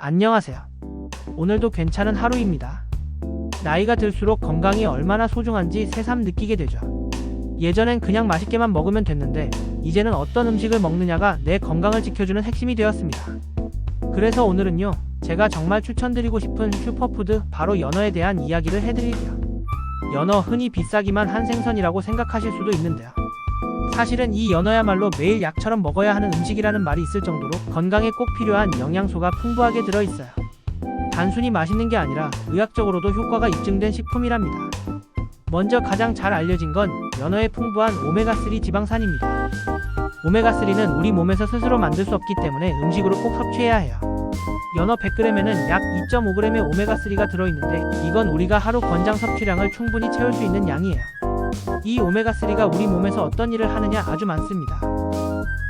안녕하세요. 오늘도 괜찮은 하루입니다. 나이가 들수록 건강이 얼마나 소중한지 새삼 느끼게 되죠. 예전엔 그냥 맛있게만 먹으면 됐는데 이제는 어떤 음식을 먹느냐가 내 건강을 지켜주는 핵심이 되었습니다. 그래서 오늘은요, 제가 정말 추천드리고 싶은 슈퍼푸드 바로 연어에 대한 이야기를 해드릴게요. 연어 흔히 비싸기만 한 생선이라고 생각하실 수도 있는데요. 사실은 이 연어야말로 매일 약처럼 먹어야 하는 음식이라는 말이 있을 정도로 건강에 꼭 필요한 영양소가 풍부하게 들어있어요. 단순히 맛있는 게 아니라 의학적으로도 효과가 입증된 식품이랍니다. 먼저 가장 잘 알려진 건 연어에 풍부한 오메가3 지방산입니다. 오메가3는 우리 몸에서 스스로 만들 수 없기 때문에 음식으로 꼭 섭취해야 해요. 연어 100g에는 약 2.5g의 오메가3가 들어있는데 이건 우리가 하루 권장 섭취량을 충분히 채울 수 있는 양이에요. 이 오메가3가 우리 몸에서 어떤 일을 하느냐 아주 많습니다.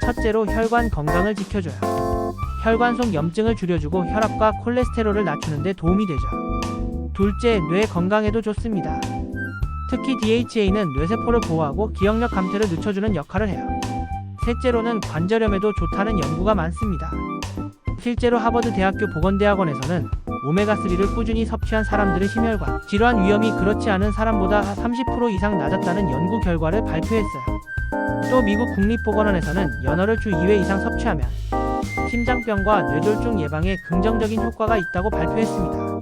첫째로 혈관 건강을 지켜줘요. 혈관 속 염증을 줄여주고 혈압과 콜레스테롤을 낮추는 데 도움이 되죠. 둘째, 뇌 건강에도 좋습니다. 특히 DHA는 뇌세포를 보호하고 기억력 감퇴를 늦춰주는 역할을 해요. 셋째로는 관절염에도 좋다는 연구가 많습니다. 실제로 하버드 대학교 보건대학원에서는 오메가3를 꾸준히 섭취한 사람들의 심혈관 질환 위험이 그렇지 않은 사람보다 30% 이상 낮았다는 연구 결과를 발표했어요. 또 미국 국립보건원에서는 연어를 주 2회 이상 섭취하면 심장병과 뇌졸중 예방에 긍정적인 효과가 있다고 발표했습니다.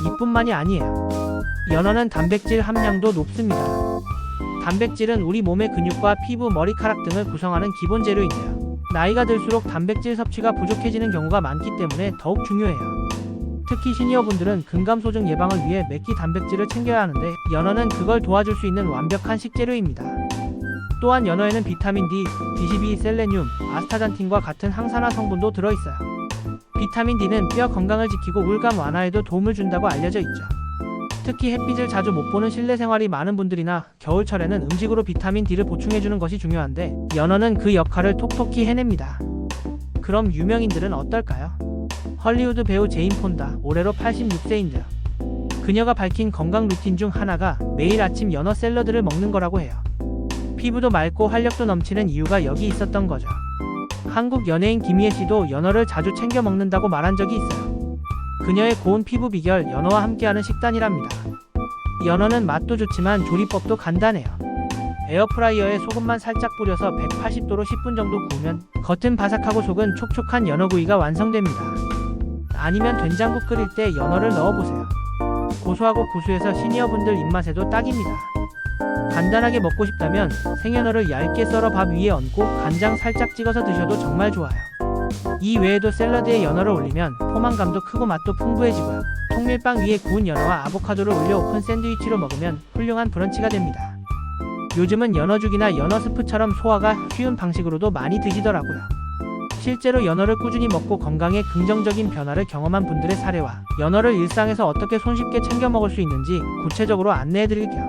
이뿐만이 아니에요. 연어는 단백질 함량도 높습니다. 단백질은 우리 몸의 근육과 피부, 머리카락 등을 구성하는 기본 재료인데요. 나이가 들수록 단백질 섭취가 부족해지는 경우가 많기 때문에 더욱 중요해요. 특히 시니어분들은 근감소증 예방을 위해 매끼 단백질을 챙겨야 하는데 연어는 그걸 도와줄 수 있는 완벽한 식재료입니다. 또한 연어에는 비타민 D, B12, 셀레늄, 아스타잔틴과 같은 항산화 성분도 들어있어요. 비타민 D는 뼈 건강을 지키고 우울감 완화에도 도움을 준다고 알려져 있죠. 특히 햇빛을 자주 못 보는 실내 생활이 많은 분들이나 겨울철에는 음식으로 비타민 D를 보충해주는 것이 중요한데 연어는 그 역할을 톡톡히 해냅니다. 그럼 유명인들은 어떨까요? 헐리우드 배우 제인 폰다, 올해로 86세인데요. 그녀가 밝힌 건강 루틴 중 하나가 매일 아침 연어 샐러드를 먹는 거라고 해요. 피부도 맑고 활력도 넘치는 이유가 여기 있었던 거죠. 한국 연예인 김희애 씨도 연어를 자주 챙겨 먹는다고 말한 적이 있어요. 그녀의 고운 피부 비결, 연어와 함께하는 식단이랍니다. 연어는 맛도 좋지만 조리법도 간단해요. 에어프라이어에 소금만 살짝 뿌려서 180도로 10분 정도 구우면 겉은 바삭하고 속은 촉촉한 연어구이가 완성됩니다. 아니면 된장국 끓일 때 연어를 넣어보세요. 고소하고 구수해서 시니어분들 입맛에도 딱입니다. 간단하게 먹고 싶다면 생연어를 얇게 썰어 밥 위에 얹고 간장 살짝 찍어서 드셔도 정말 좋아요. 이 외에도 샐러드에 연어를 올리면 포만감도 크고 맛도 풍부해지고요. 통밀빵 위에 구운 연어와 아보카도를 올려 오픈 샌드위치로 먹으면 훌륭한 브런치가 됩니다. 요즘은 연어죽이나 연어 스프처럼 소화가 쉬운 방식으로도 많이 드시더라고요. 실제로 연어를 꾸준히 먹고 건강에 긍정적인 변화를 경험한 분들의 사례와 연어를 일상에서 어떻게 손쉽게 챙겨 먹을 수 있는지 구체적으로 안내해드릴게요.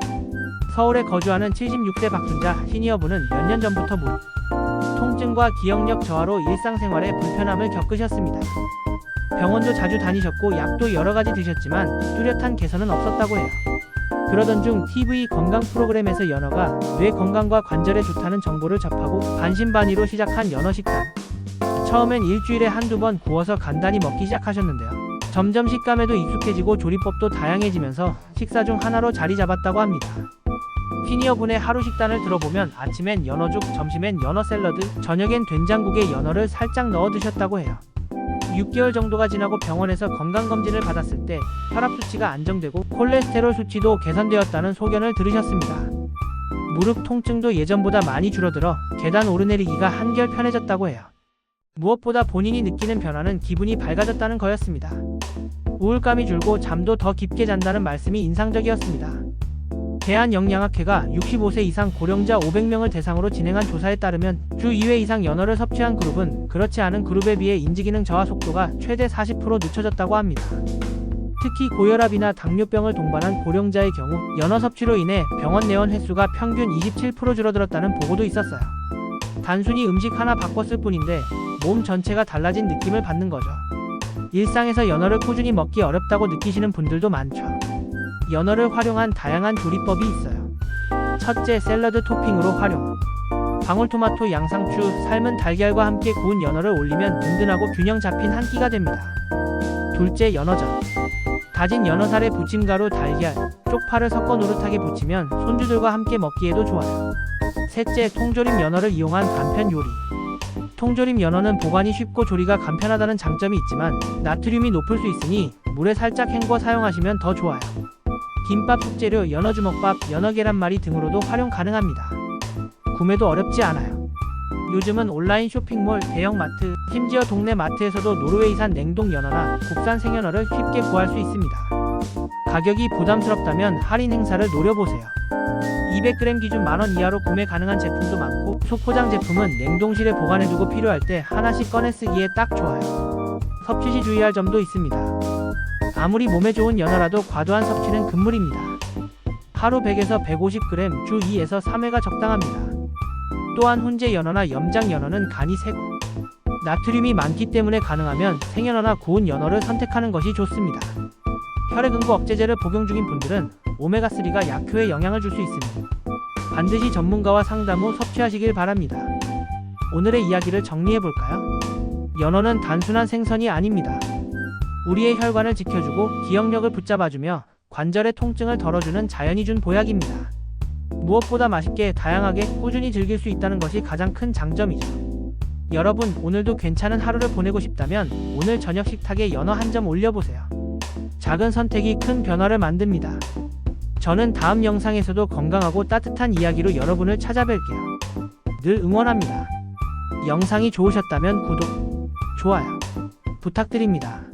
서울에 거주하는 76세 박순자 시니어분은 몇 년 전부터 무릎 통증과 기억력 저하로 일상생활에 불편함을 겪으셨습니다. 병원도 자주 다니셨고 약도 여러가지 드셨지만 뚜렷한 개선은 없었다고 해요. 그러던 중 TV 건강 프로그램에서 연어가 뇌 건강과 관절에 좋다는 정보를 접하고 반신반의로 시작한 연어 식단. 처음엔 일주일에 한두 번 구워서 간단히 먹기 시작하셨는데요. 점점 식감에도 익숙해지고 조리법도 다양해지면서 식사 중 하나로 자리 잡았다고 합니다. 시니어분의 하루 식단을 들어보면 아침엔 연어죽, 점심엔 연어 샐러드, 저녁엔 된장국에 연어를 살짝 넣어 드셨다고 해요. 6개월 정도가 지나고 병원에서 건강검진을 받았을 때 혈압 수치가 안정되고 콜레스테롤 수치도 개선되었다는 소견을 들으셨습니다. 무릎 통증도 예전보다 많이 줄어들어 계단 오르내리기가 한결 편해졌다고 해요. 무엇보다 본인이 느끼는 변화는 기분이 밝아졌다는 거였습니다. 우울감이 줄고 잠도 더 깊게 잔다는 말씀이 인상적이었습니다. 대한영양학회가 65세 이상 고령자 500명을 대상으로 진행한 조사에 따르면 주 2회 이상 연어를 섭취한 그룹은 그렇지 않은 그룹에 비해 인지기능 저하 속도가 최대 40% 늦춰졌다고 합니다. 특히 고혈압이나 당뇨병을 동반한 고령자의 경우 연어 섭취로 인해 병원 내원 횟수가 평균 27% 줄어들었다는 보고도 있었어요. 단순히 음식 하나 바꿨을 뿐인데 몸 전체가 달라진 느낌을 받는 거죠. 일상에서 연어를 꾸준히 먹기 어렵다고 느끼시는 분들도 많죠. 연어를 활용한 다양한 조리법이 있어요. 첫째, 샐러드 토핑으로 활용. 방울토마토, 양상추, 삶은 달걀과 함께 구운 연어를 올리면 든든하고 균형 잡힌 한 끼가 됩니다. 둘째, 연어전. 다진 연어살에 부침가루, 달걀, 쪽파를 섞어 노릇하게 부치면 손주들과 함께 먹기에도 좋아요. 셋째, 통조림 연어를 이용한 간편 요리. 통조림 연어는 보관이 쉽고 조리가 간편하다는 장점이 있지만 나트륨이 높을 수 있으니 물에 살짝 헹궈 사용하시면 더 좋아요. 김밥, 속재료, 연어 주먹밥, 연어 계란말이 등으로도 활용 가능합니다. 구매도 어렵지 않아요. 요즘은 온라인 쇼핑몰, 대형마트, 심지어 동네 마트에서도 노르웨이산 냉동 연어나 국산 생연어를 쉽게 구할 수 있습니다. 가격이 부담스럽다면 할인 행사를 노려보세요. 200g 기준 만원 이하로 구매 가능한 제품도 많고, 소포장 제품은 냉동실에 보관해두고 필요할 때 하나씩 꺼내 쓰기에 딱 좋아요. 섭취 시 주의할 점도 있습니다. 아무리 몸에 좋은 연어라도 과도한 섭취는 금물입니다. 하루 100에서 150g, 주 2에서 3회가 적당합니다. 또한 훈제 연어나 염장 연어는 간이 세고 나트륨이 많기 때문에 가능하면 생연어나 구운 연어를 선택하는 것이 좋습니다. 혈액응고 억제제를 복용 중인 분들은 오메가3가 약효에 영향을 줄 수 있으니 반드시 전문가와 상담 후 섭취하시길 바랍니다. 오늘의 이야기를 정리해볼까요? 연어는 단순한 생선이 아닙니다. 우리의 혈관을 지켜주고 기억력을 붙잡아주며 관절의 통증을 덜어주는 자연이 준 보약입니다. 무엇보다 맛있게 다양하게 꾸준히 즐길 수 있다는 것이 가장 큰 장점이죠. 여러분, 오늘도 괜찮은 하루를 보내고 싶다면 오늘 저녁 식탁에 연어 한 점 올려보세요. 작은 선택이 큰 변화를 만듭니다. 저는 다음 영상에서도 건강하고 따뜻한 이야기로 여러분을 찾아뵐게요. 늘 응원합니다. 영상이 좋으셨다면 구독, 좋아요 부탁드립니다.